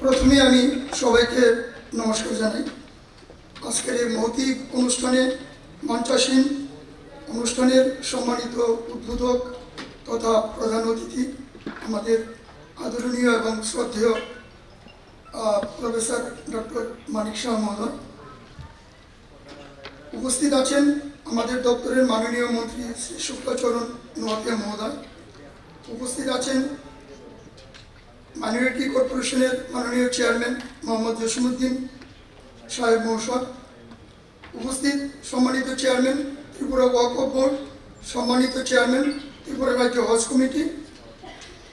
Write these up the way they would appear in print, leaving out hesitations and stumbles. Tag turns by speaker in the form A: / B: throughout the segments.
A: প্রথমে আমি সবাইকে নমস্কার জানাই। আজকের এই মহতি অনুষ্ঠানে মঞ্চাসীন অনুষ্ঠানের সম্মানিত উদ্বোধক তথা প্রধান অতিথি আমাদের আদরণীয় এবং শ্রদ্ধেয় প্রফেসর ডক্টর মানিক শাহ মহোদয়, উপস্থিত আছেন আমাদের দপ্তরের মাননীয় মন্ত্রী শ্রী শুক্লাচরণ নোয়াতিয়া মহোদয়, উপস্থিত আছেন মাইনরিটি কর্পোরেশনের মাননীয় চেয়ারম্যান মোহাম্মদ জসিমউদ্দিন সাহেব মহাশয়, উপস্থিত সম্মানিত চেয়ারম্যান ত্রিপুরা ওয়াকফ বোর্ড, সম্মানিত চেয়ারম্যান ত্রিপুরা রাজ্য হজ কমিটি,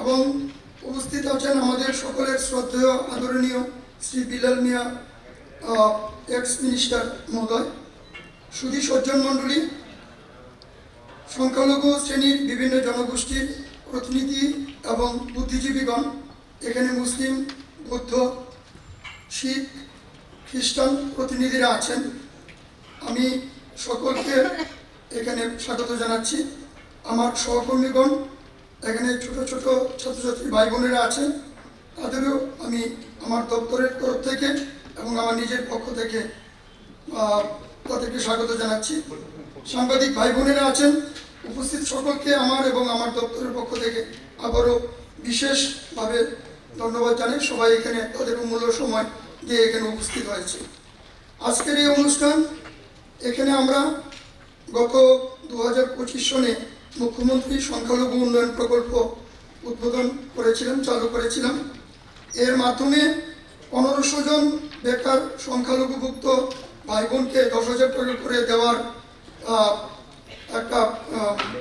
A: এবং উপস্থিত আছেন আমাদের সকলের শ্রদ্ধেয় আদরণীয় শ্রী বিলাল মিয়া এক্স মিনিস্টার মহোদয়, সুধী সজ্জন মণ্ডলী, সংখ্যালঘু শ্রেণীর বিভিন্ন জনগোষ্ঠীর প্রতিনিধি এবং বুদ্ধিজীবীগণ, এখানে মুসলিম, বৌদ্ধ, শিখ, খ্রিস্টান প্রতিনিধিরা আছেন। আমি সকলকে এখানে স্বাগত জানাচ্ছি। আমার সহকর্মীগণ, এখানে ছোট ছোট ছাত্রছাত্রী ভাই বোনেরা আছেন, তাদেরও আমি আমার দপ্তরের তরফ থেকে এবং আমার নিজের পক্ষ থেকে তাদেরকে স্বাগত জানাচ্ছি। সাংবাদিক ভাই বোনেরা আছেন, উপস্থিত সকলকে আমার এবং আমার দপ্তরের পক্ষ থেকে আবারও বিশেষভাবে ধন্যবাদ জানাই। সবাই এখানে তাদের অমূল্য সময় দিয়ে এখানে উপস্থিত হয়েছে। আজকের এই অনুষ্ঠান, এখানে আমরা গত 2025 সনে মুখ্যমন্ত্রী সংখ্যালঘু উন্নয়ন প্রকল্প উদ্বোধন করেছিলাম, চালু করেছিলাম। এর মাধ্যমে 1500 জন বেকার সংখ্যালঘুভুক্ত ভাই বোনকে 10,000 টাকা করে দেওয়ার একটা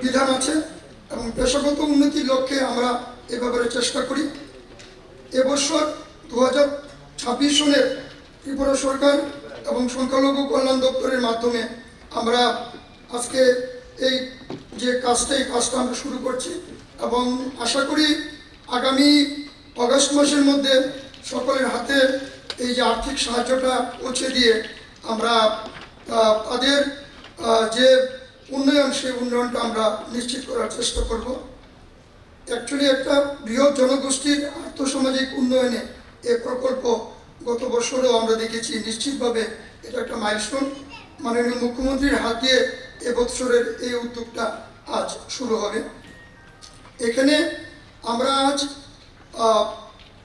A: বিধান আছে এবং পেশাগত উন্নতির লক্ষ্যে আমরা এ ব্যাপারে চেষ্টা করি। এবছর 2026 সনের ত্রিপুরা সরকার এবং সংখ্যালঘু কল্যাণ দপ্তরের মাধ্যমে আমরা আজকে এই কাজটা আমরা শুরু করছি এবং আশা করি আগামী অগাস্ট মাসের মধ্যে সকলের হাতে এই যে আর্থিক সাহায্যটা পৌঁছে দিয়ে আমরা তাদের যে উন্নয়ন, সেই উন্নয়নটা আমরা নিশ্চিত করার চেষ্টা করব। অ্যাকচুয়ালি একটা বৃহৎ জনগোষ্ঠীর আর্থসামাজিক উন্নয়নে এ প্রকল্প গত বছরও আমরা দেখেছি। নিশ্চিতভাবে এটা একটা মাইলস্টোন। মাননীয় মুখ্যমন্ত্রীর হাত দিয়ে এবছরের এই উদ্যোগটা আজ শুরু হবে। এখানে আমরা আজ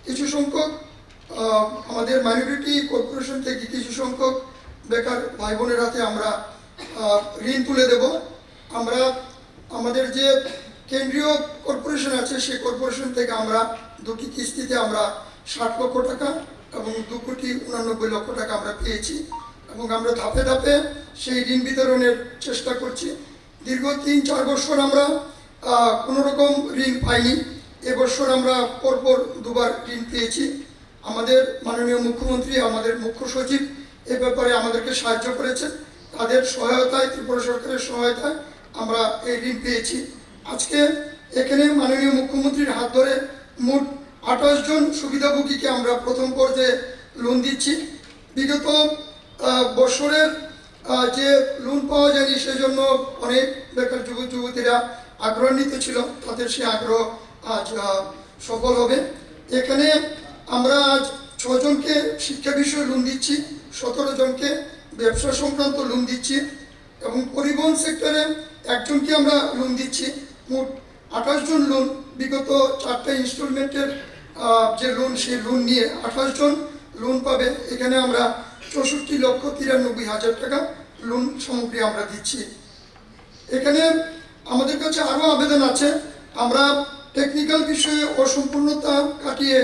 A: কিছু সংখ্যক আমাদের মাইনরিটি কর্পোরেশন থেকে কিছু সংখ্যক বেকার ভাই বোনের হাতে আমরা ঋণ তুলে দেব। আমরা আমাদের যে কেন্দ্রীয় কর্পোরেশন আছে, সেই কর্পোরেশন থেকে আমরা 2টি কিস্তিতে আমরা 60 লক্ষ টাকা এবং 2,89,00,000 টাকা আমরা পেয়েছি এবং আমরা ধাপে ধাপে সেই ঋণ বিতরণের চেষ্টা করছি। দীর্ঘ 3-4 বছর আমরা কোনো রকম ঋণ পাইনি। এবছর আমরা পরপর 2বার ঋণ পেয়েছি। আমাদের মাননীয় মুখ্যমন্ত্রী, আমাদের মুখ্য সচিব এ ব্যাপারে আমাদেরকে সাহায্য করেছেন। তাদের সহায়তায়, ত্রিপুরা সরকারের সহায়তায় আমরা এই ঋণ পেয়েছি। আজকে এখানে মাননীয় মুখ্যমন্ত্রীর হাত ধরে মোট 28 জন সুবিধাভোগীকে আমরা প্রথম পর্যায়ে লোন দিচ্ছি। বিগত বছরের যে লোন পাওয়া যায়নি, সেজন্য অনেক বেকার যুবক যুবতীরা আগ্রহান্বিত ছিল, তাদের সে আগ্রহ আজ সফল হবে। এখানে আমরা আজ 6 জনকে শিক্ষা বিষয়ে লোন দিচ্ছি, 17 জনকে ব্যবসা সংক্রান্ত লোন দিচ্ছি এবং পরিবহন সেক্টরে 1 জনকে আমরা লোন দিচ্ছি। মোট 28 জন লোন, বিগত 4টা ইনস্টলমেন্টের যে লোন, সেই লোন নিয়ে 28 জন লোন পাবে। এখানে আমরা 64,93,000 টাকা লোন সামগ্রী আমরা দিচ্ছি। এখানে আমাদের কাছে আরও আবেদন আছে। আমরা টেকনিক্যাল বিষয়ে অসম্পূর্ণতা কাটিয়ে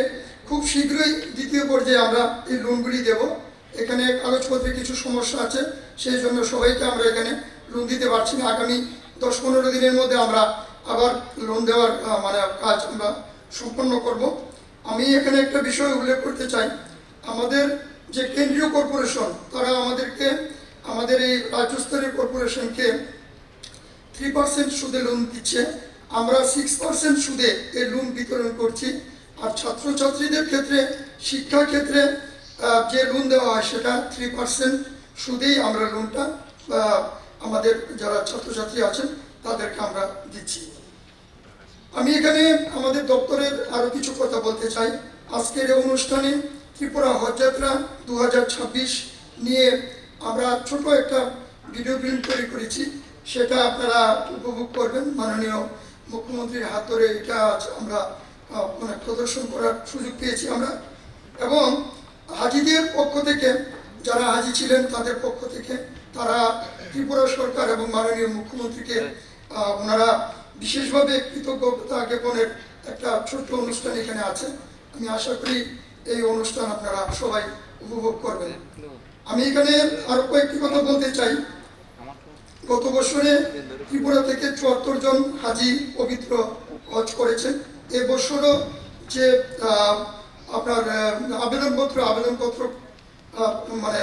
A: খুব শীঘ্রই দ্বিতীয় পর্যায়ে আমরা এই লোনগুলি দেব। এখানে কাগজপত্রে কিছু সমস্যা আছে, সেই জন্য সবাইকে আমরা এখানে লোন দিতে পারছি না। আগামী 10-15 দিনের মধ্যে আমরা আবার লোন দেওয়ার কাজ আমরা সম্পন্ন করব। আমি এখানে একটা বিষয় উল্লেখ করতে চাই। আমাদের যে কেন্দ্রীয় কর্পোরেশন, তারা আমাদের এই রাজ্য স্তরের কর্পোরেশনকে 3% সুদে লোন দিচ্ছে। আমরা 6% সুদে এই লোন বিতরণ করছি। আর ছাত্রছাত্রীদের ক্ষেত্রে, শিক্ষার ক্ষেত্রে যে লোন দেওয়া হয়, সেটা 3% সুদেই আমরা লোনটা আমাদের যারা ছাত্রছাত্রী আছেন তাদেরকে আমরা দিচ্ছি। আমি এখানে আমাদের দপ্তরের আরও কিছু কথা বলতে চাই। আজকের এই অনুষ্ঠানে ত্রিপুরা হজযাত্রা 2026 নিয়ে আমরা ছোট একটা ভিডিও ফিল্ম তৈরি করেছি, সেটা আপনারা উপভোগ করবেন। মাননীয় মুখ্যমন্ত্রীর হাত ধরে এটা আজ আমরা মানে প্রদর্শন করার সুযোগ পেয়েছি আমরা। এবং হাজিদের পক্ষ থেকে, যারা হাজি ছিলেন তাদের পক্ষ থেকে, তারা ত্রিপুরা সরকার এবং মাননীয় মুখ্যমন্ত্রীকে ওনারা বিশেষভাবে কৃতজ্ঞতা জ্ঞাপনের একটা ছোট্ট অনুষ্ঠান এখানে আছে। আমি আশা করি এই অনুষ্ঠান আপনারা সবাই উপভোগ করবেন। আমি এখানে আরো কয়েকটি কথা বলতে চাই। গত বছরে ত্রিপুরা থেকে 74 জন হাজি পবিত্র হজ করেছেন। এবছরও যে আপনার আবেদনপত্র মানে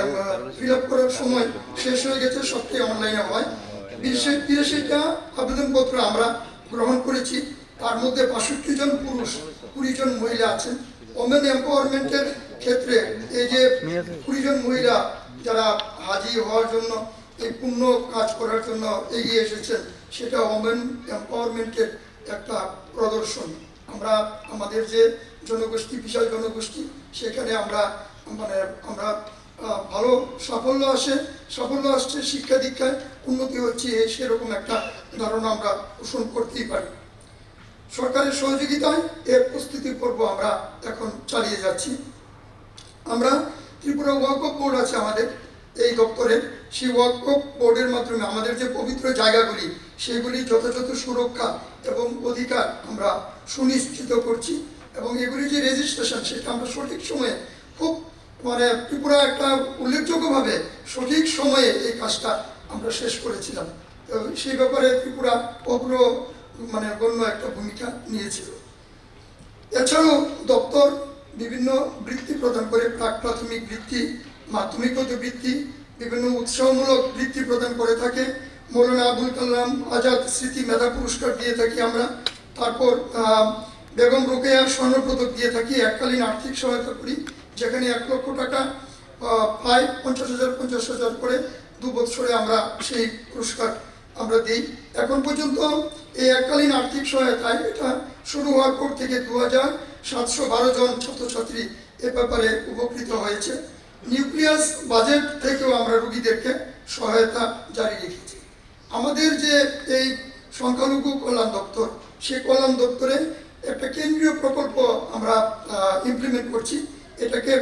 A: ফিল আপ করার সময় শেষ হয়ে গেছে, সবটাই অনলাইনে হয়। 83টা আবেদনপত্র আমরা গ্রহণ করেছি। তার মধ্যে 65 জন পুরুষ, 20 জন মহিলা আছেন। ওমেন এম্পাওয়ারমেন্টের ক্ষেত্রে এই যে 20 জন মহিলা যারা হাজি হওয়ার জন্য, এই পূর্ণ কাজ করার জন্য এগিয়ে এসেছেন, সেটা ওমেন এম্পাওয়ারমেন্টের একটা প্রদর্শন। আমরা আমাদের যে জনগোষ্ঠী, বিশাল জনগোষ্ঠী, সেখানে আমরা ভালো সাফল্য আসছে, শিক্ষা দীক্ষায় উন্নতি হচ্ছে, সেরকম একটা ধারণা আমরা পোষণ করতেই পারি। সরকারের সহযোগিতায় এর প্রস্তুতি পর্ব আমরা এখন চালিয়ে যাচ্ছি। আমরা ত্রিপুরা ওয়াকফ বোর্ড আছে আমাদের এই দপ্তরে, সেই ওয়াকফ বোর্ডের মাধ্যমে আমাদের যে পবিত্র জায়গাগুলি, সেগুলি যথাযথ সুরক্ষা এবং অধিকার আমরা সুনিশ্চিত করছি। এবং এগুলি যে রেজিস্ট্রেশন, সেটা আমরা সঠিক সময়ে, খুব মানে ত্রিপুরা একটা উল্লেখযোগ্যভাবে সঠিক সময়ে এই কাজটা আমরা শেষ করেছিলাম। তো সেই ব্যাপারে ত্রিপুরা গণ্য একটা ভূমিকা নিয়েছিল। এছাড়াও দপ্তর বিভিন্ন বৃত্তি প্রদান করে, প্রাক প্রাথমিক বৃত্তি, মাধ্যমিকগত বৃত্তি, বিভিন্ন উৎসাহমূলক বৃত্তি প্রদান করে থাকে। মৌলানা আবুল কালাম আজাদ স্মৃতি মেধা পুরস্কার দিয়ে থাকি আমরা। তারপর বেগম রোকেয়া স্বর্ণপদক দিয়ে থাকি। এককালীন আর্থিক সহায়তা করি, যেখানে 1 লক্ষ টাকা পায়, 50,000 করে 2 বছরে আমরা সেই পুরস্কার আমরা দিই। এখন পর্যন্ত এই এককালীন আর্থিক সহায়তায় এটা শুরু হওয়ার পর থেকে 2712 জন ছাত্রছাত্রী এ ব্যাপারে উপকৃত হয়েছে। নিউক্লিয়াস বাজেট থেকেও আমরা রোগীদেরকে সহায়তা জারি রেখেছি। আমাদের যে এই সংখ্যালঘু কল্যাণ দপ্তর, সেই কল্যাণ দপ্তরে একটা কেন্দ্রীয় প্রকল্প আমরা ইমপ্লিমেন্ট করছি। এটাকে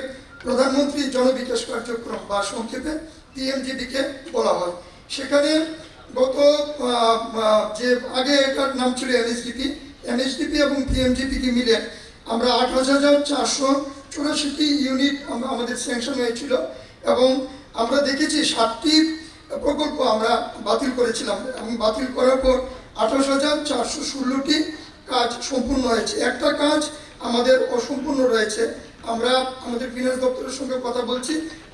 A: প্রধানমন্ত্রী জনবিকাশ কার্যক্রম বা সংক্ষেপে PMGBকে বলা হয়। সেখানে গত যে আগে এটার নাম ছিল NHDP এবং PMGBকে মিলে আমরা 28,484টি ইউনিট আমাদের স্যাংশন হয়েছিল। এবং আমরা দেখেছি 7টি প্রকল্প আমরা বাতিল করেছিলাম, এবং বাতিল করার পর 28,416টি কাজ সম্পূর্ণ হয়েছে। একটা কাজ আমাদের অসম্পূর্ণ রয়েছে। আমরা আমাদের ফিনান্স দপ্তরের সঙ্গে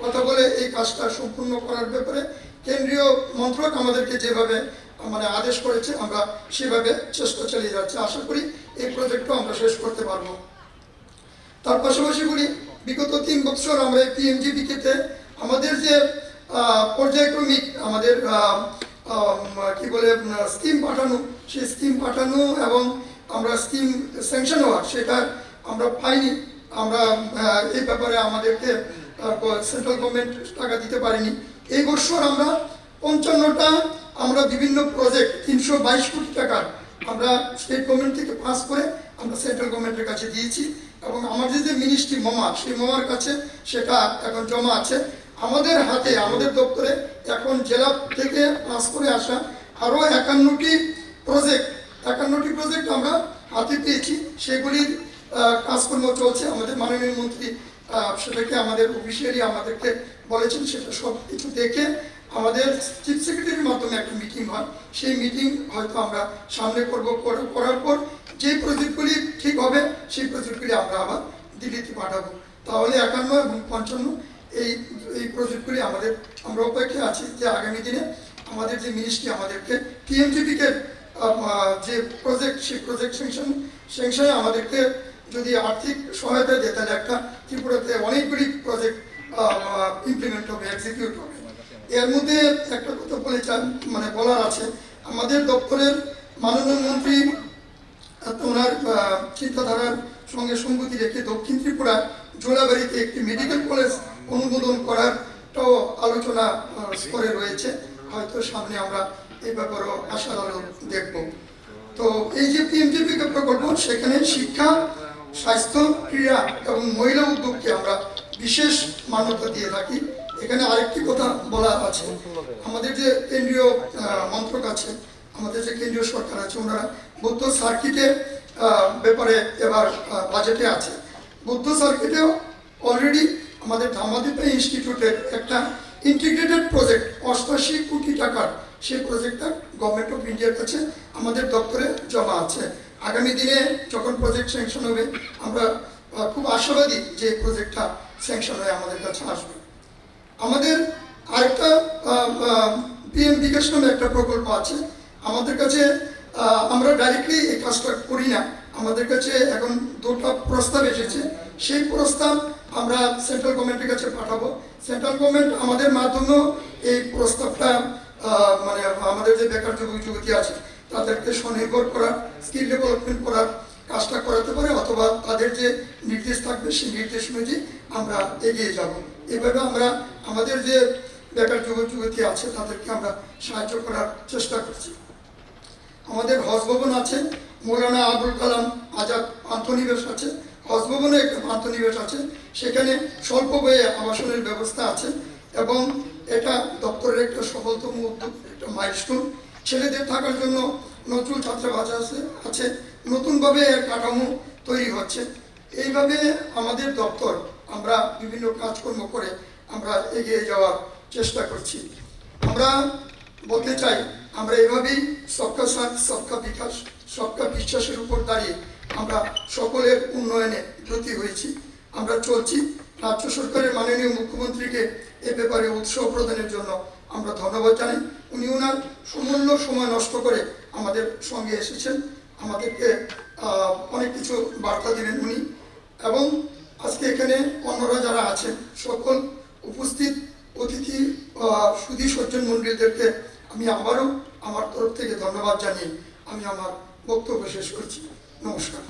A: কথা বলে এই কাজটা সম্পূর্ণ করার ব্যাপারে কেন্দ্রীয় মন্ত্রক আমাদেরকে যেভাবে আদেশ করেছে, আমরা সেভাবে চেষ্টা চালিয়ে যাচ্ছি। আশা করি এই প্রজেক্টও আমরা শেষ করতে পারবো। তার পাশাপাশি বলি, বিগত 3 বছর আমরা এই PMGBকে আমাদের যে পর্যায়ক্রমিক আমাদের স্কিম পাঠানো, সেই স্কিম পাঠানো এবং আমরা স্কিম স্যাংশন হওয়া, সেটা আমরা পাইনি। আমরা এই ব্যাপারে আমাদেরকে সেন্ট্রাল গভর্নমেন্ট টাকা দিতে পারেনি। এই বছর আমরা 55টা আমরা বিভিন্ন প্রজেক্ট 322 কোটি টাকার আমরা স্টেট গভর্নমেন্ট থেকে পাস করে আমরা সেন্ট্রাল গভর্নমেন্টের কাছে দিয়েছি। এবং আমাদের যে মিনিস্ট্রি মমা, সেই মমার কাছে সেটা এখন জমা আছে। আমাদের হাতে, আমাদের দপ্তরে এখন জেলা থেকে পাস করে আসা আরও 51টি প্রজেক্ট আমরা হাতে পেয়েছি। সেগুলির কাজকর্ম চলছে। আমাদের মাননীয় মন্ত্রী সেটাকে আমাদের অফিসিয়ালি আমাদেরকে বলেছেন, সেটা সব কিছু দেখে আমাদের চিফ সেক্রেটারির মাধ্যমে একটা মিটিং হয়। সেই মিটিং হয়তো আমরা সামনে করার পর যে প্রজেক্টগুলি ঠিক হবে, সেই প্রজেক্টগুলি আমরা আবার দিল্লিতে পাঠাবো। তাহলে 51 এবং 55 এই প্রজেক্টগুলি আমরা অপেক্ষায় আছি যে আগামী দিনে আমাদের যে মিনিস্ট্রি আমাদেরকে PMGBকে যে প্রজেক্ট, সেই প্রজেক্ট স্যাংশনে আমাদেরকে যদি আর্থিক সহায়তা দেয়, তাহলে একটা ত্রিপুরাতে অনেকগুলি প্রজেক্ট ইমপ্লিমেন্ট হবে, এক্সিকিউট হবে। এর মধ্যে একটা কথা বলার আছে, আমাদের দপ্তরের মাননীয় মন্ত্রী ওনার চিন্তাধারার সঙ্গে সঙ্গতি রেখে দক্ষিণ ত্রিপুরায় জোড়াবাড়িতে একটি মেডিকেল কলেজ অনুমোদন করারটাও আলোচনা করে রয়েছে। হয়তো সামনে আমরা এই ব্যাপারেও আশার আলো দেখব। তো এই যে পিএমজেপি প্রকল্প, সেখানে শিক্ষা, স্বাস্থ্য, ক্রীড়া এবং মহিলা উদ্যোগকে আমরা বিশেষ মান্যতা দিয়ে থাকি। এখানে আরেকটি কথা বলা আছে, আমাদের যে কেন্দ্রীয় মন্ত্রক আছে, আমাদের যে কেন্দ্রীয় সরকার আছে, ওনারা বৌদ্ধ সার্কিটের ব্যাপারে এবার বাজেটে আছে। বৌদ্ধ সার্কিটেও অলরেডি আমাদের ধামাদিপা ইনস্টিটিউটের একটা ইন্টিগ্রেটেড প্রজেক্ট 88 কোটি টাকার, সেই প্রজেক্টটা গভর্নমেন্ট অফ ইন্ডিয়ার কাছে আমাদের দপ্তরে জমা আছে। আগামী দিনে যখন প্রজেক্ট স্যাংশন হবে, আমরা খুব আশাবাদী যে প্রজেক্টটা স্যাংশন হয়ে আমাদের কাছে আসবে। আমাদের আরেকটা পিএম বিকাশ নামে একটা প্রকল্প আছে আমাদের কাছে। আমরা ডাইরেক্টলি এই কাজটা করি না, আমাদের কাছে এখন দুটো প্রস্তাব এসেছে। সেই প্রস্তাব আমরা সেন্ট্রাল গভর্নমেন্টের কাছে পাঠাবো। সেন্ট্রাল গভর্নমেন্ট আমাদের মাধ্যমেও এই প্রস্তাবটা মানে আমাদের যে বেকার যুবক যুবতী আছে তাদেরকে স্বনির্ভর করার, স্কিল ডেভেলপমেন্ট করার কাজটা করাতে পারে, অথবা তাদের যে নির্দেশ থাকবে সেই নির্দেশ অনুযায়ী আমরা এগিয়ে যাব। এইভাবে আমরা আমাদের যে বেকার যুবক যুবতী আছে তাদেরকে আমরা সাহায্য করার চেষ্টা করছি। আমাদের হজ ভবন আছে, মৌলানা আবুল কালাম আজাদ পান্থনিবাস আছে, হজ ভবনে একটা পান্থনিবাস আছে, সেখানে স্বল্প ব্যয়ে আবাসনের ব্যবস্থা আছে এবং এটা দপ্তরের একটা সফলতম উদ্যোগ, একটা মাইলস্টোন। ছেলেদের থাকার জন্য নজরুল ছাত্রাবাস আছে, নতুনভাবে এর কাঠামো তৈরি হচ্ছে। এইভাবে আমাদের দপ্তর আমরা বিভিন্ন কাজকর্ম করে আমরা এগিয়ে যাওয়ার চেষ্টা করছি। আমরা বলতে চাই, আমরা এভাবেই সবকা সাথ সবকা বিকাশ সবকা বিশ্বাসের উপর দাঁড়িয়ে আমরা সকলের উন্নয়নে ব্রতী হয়েছি, আমরা চলছি। রাজ্য সরকারের মাননীয় মুখ্যমন্ত্রীকে এ ব্যাপারে উৎসাহ প্রদানের জন্য আমরা ধন্যবাদ জানাই। উনি ওনার সমূল্য সময় নষ্ট করে আমাদের সঙ্গে এসেছেন, আমাদেরকে অনেক কিছু বার্তা দিলেন উনি। এবং আজকে এখানে অন্যরা যারা আছেন, সকল উপস্থিত অতিথি সুধী সজ্জন মন্ডলীদেরকে আমি আবারও আমার তরফ থেকে ধন্যবাদ জানিয়ে আমি আমার বক্তব্য শেষ করছি। নমস্কার।